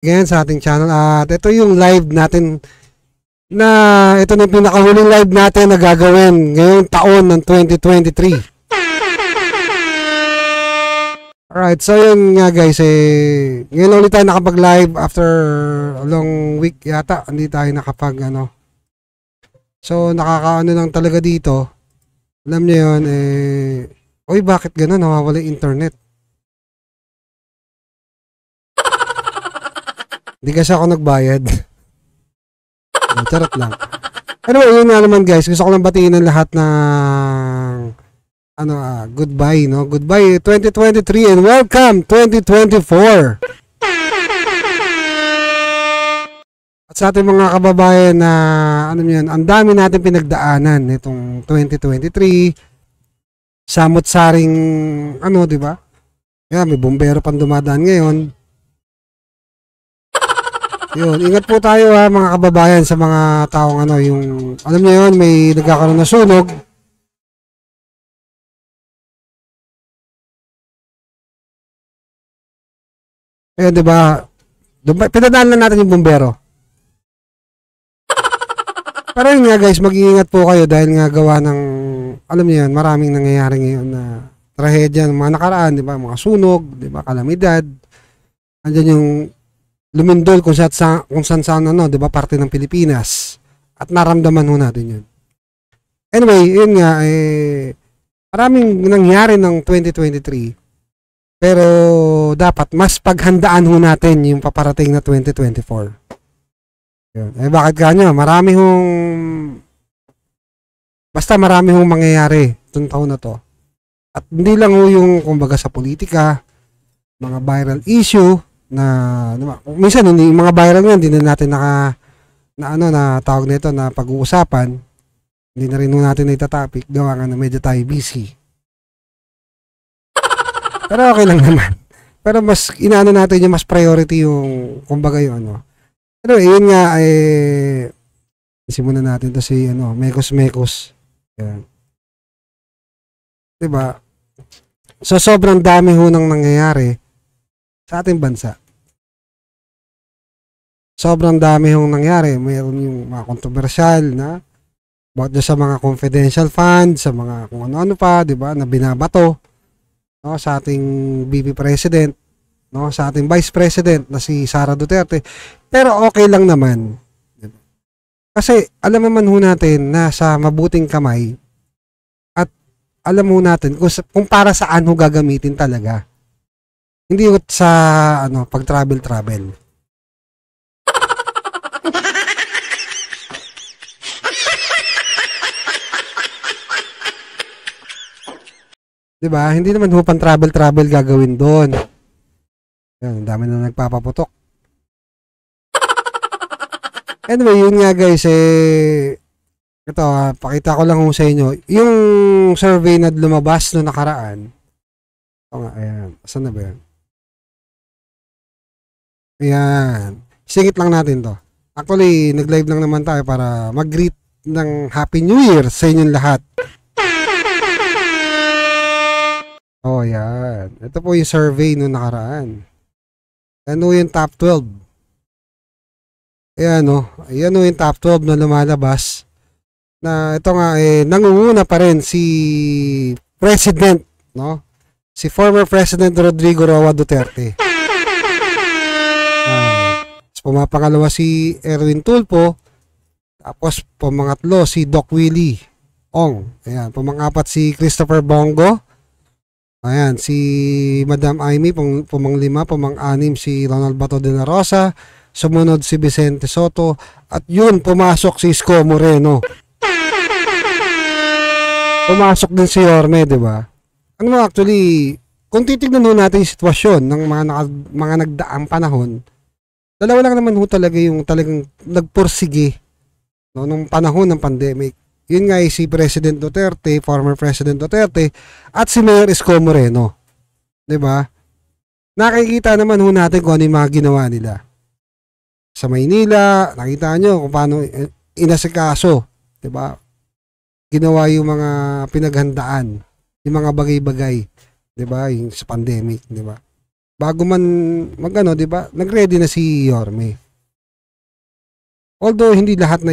Again sa ating channel at ito yung live natin na ito na yung pinakahuling live natin na gagawin ngayong taon ng 2023. Alright, so yun nga guys, ngayon ulit tayo nakapag-live after a long week yata, hindi tayo nakapag So nakakaano lang talaga dito. Alam niyo yun, oy bakit gano'n, nawawala yung internet? Hindi kasi ako nagbayad. Charot lang. Anyway, yun nga naman guys. Gusto ko lang batiin ng lahat ng goodbye, no? Goodbye 2023 and welcome 2024. At sa ating mga kababayan na ang dami natin pinagdaanan nitong 2023. Samot-saring di ba? Kaya may bumbero pang dumadaan ngayon. Yun, ingat po tayo mga kababayan sa mga taong yung alam niyo yun, may nagkakaroon na sunog. Ayun, di ba? Pinadaan lang natin yung bumbero. Pero yun nga guys, mag-iingat po kayo dahil nga gawa ng, alam niyo yun, maraming nangyayari ngayon na trahedya ng mga nakaraan, di ba? Mga sunog, di ba? Kalamidad. Andiyan yung lumindol kung saan di ba, parte ng Pilipinas. At naramdaman ho natin yun. Anyway, yun nga, maraming nangyari ng 2023. Pero dapat mas paghandaan ho natin yung paparating na 2024. Yun. Bakit ganyan? Marami hong mangyayari itong taon na to. At hindi lang ho yung kumbaga sa politika, mga viral issue, na minsan yung mga viral nga hindi na natin na tawag nito na pag-uusapan, hindi na rin natin na itatopic gawa nga na medyo tayo busy, pero okay lang naman. Pero mas inaano natin yung mas priority yung kumbaga yung pero yun nga simulan natin to si Mekos. Yan, diba? So sobrang dami ho nang nangyayari sa ating bansa. Sobrang dami hong nangyari. Mayroon yung mga kontrobersyal na about sa mga confidential funds, sa mga kung ano-ano pa, di ba, na binabato sa ating VP President, sa ating Vice President na si Sara Duterte. Pero okay lang naman. Diba? Kasi alam naman ho natin na sa mabuting kamay at alam ho natin kung para saan ho gagamitin talaga. Hindi sa pag travel. Diba? Hindi naman ho pang travel gagawin doon. Yan, dami na nagpapaputok. Anyway, yun nga guys, ito, pakita ko lang ho sa inyo. Yung survey na lumabas no nakaraan. Ito nga, ayan. Saan na ba yan? Ayan. Singit lang natin to. Actually, nag-live lang naman tayo para mag-greet ng Happy New Year sa inyong lahat. Oh, yan. Ito po yung survey nung nakaraan. Ano yung top 12? Ayan, Ayan yung top 12 na lumalabas. Na ito nga, nangunguna pa rin si President, si former President Rodrigo Roa Duterte. Pumapangalawa si Erwin Tulfo. Tapos pumangatlo si Doc Willie Ong. Ayan, pumangapat si Christopher Bongo. Ayan, si Madam Amy, pumanglima, pumang-anim si Ronald Bato de la Rosa, sumunod si Vicente Soto, at yun, pumasok si Isko Moreno. Pumasok din si Yorme, di ba? Actually, kung titignan ho natin yung sitwasyon ng mga nagdaang panahon, dalawa lang naman ho talaga yung talagang nagpursige nung panahon ng pandemic. Yun nga si President Duterte, former President Duterte, at si Mayor Isko Moreno. Diba? Nakikita naman ho natin kung ano yung mga ginawa nila. Sa Maynila, nakita nyo kung paano inasikaso. Diba? Ginawa yung mga pinaghandaan, yung mga bagay-bagay. Diba? Yung sa pandemic. Diba? bago man magano, 'di ba? Nag-ready na si Yorme. Although hindi lahat na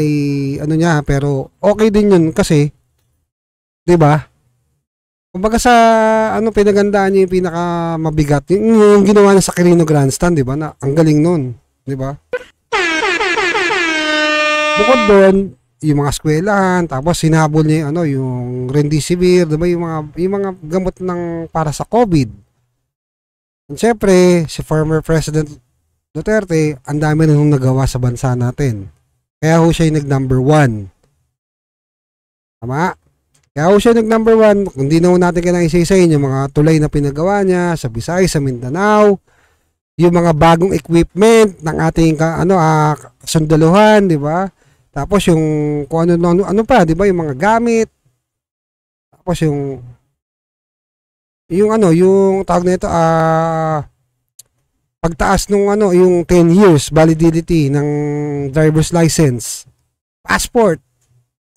ano niya, pero okay din 'yun kasi 'di ba? Kumbaga sa ano pinagandaan niya yung pinakamabigat, yung ginawa niya sa Quirino Grandstand, 'di ba? Na ang galing nun, 'di ba? Bukod doon, yung mga eskwelahan, tapos sinabol niya yung, ano, yung Remdesivir, 'di ba? Yung mga gamot ng para sa COVID. At syempre, si former President Duterte, ang dami rin nung nagawa sa bansa natin. Kaya ho siya yung nag-number one. Tama? Kaya ho siya nag-number one. Hindi na ho natin kailangan isa-isahin yung mga tulay na pinagawa niya sa Visayas, sa Mindanao, yung mga bagong equipment ng ating sundaluhan, di ba? Tapos yung kung ano pa, di ba? Yung mga gamit. Tapos yung tawag nito, pagtaas nung yung 10 years validity ng driver's license, passport,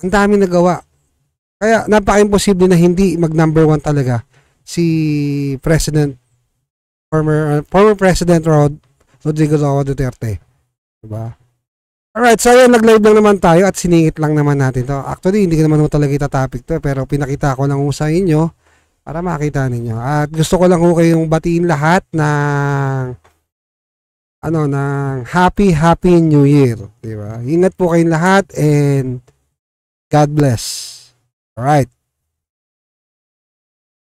ang dami nagawa. Kaya napaka-imposible na hindi mag-number one talaga si former President Rodrigo Duterte. Diba? Alright, so yun, nag-live lang naman tayo at siningit lang naman natin to. Actually, hindi ko naman talaga itatopic to, pero pinakita ko lang sa inyo para makita ninyo. At gusto ko lang kayong batiin lahat ng Happy New Year. Diba? Ingat po kayong lahat and God bless. Alright.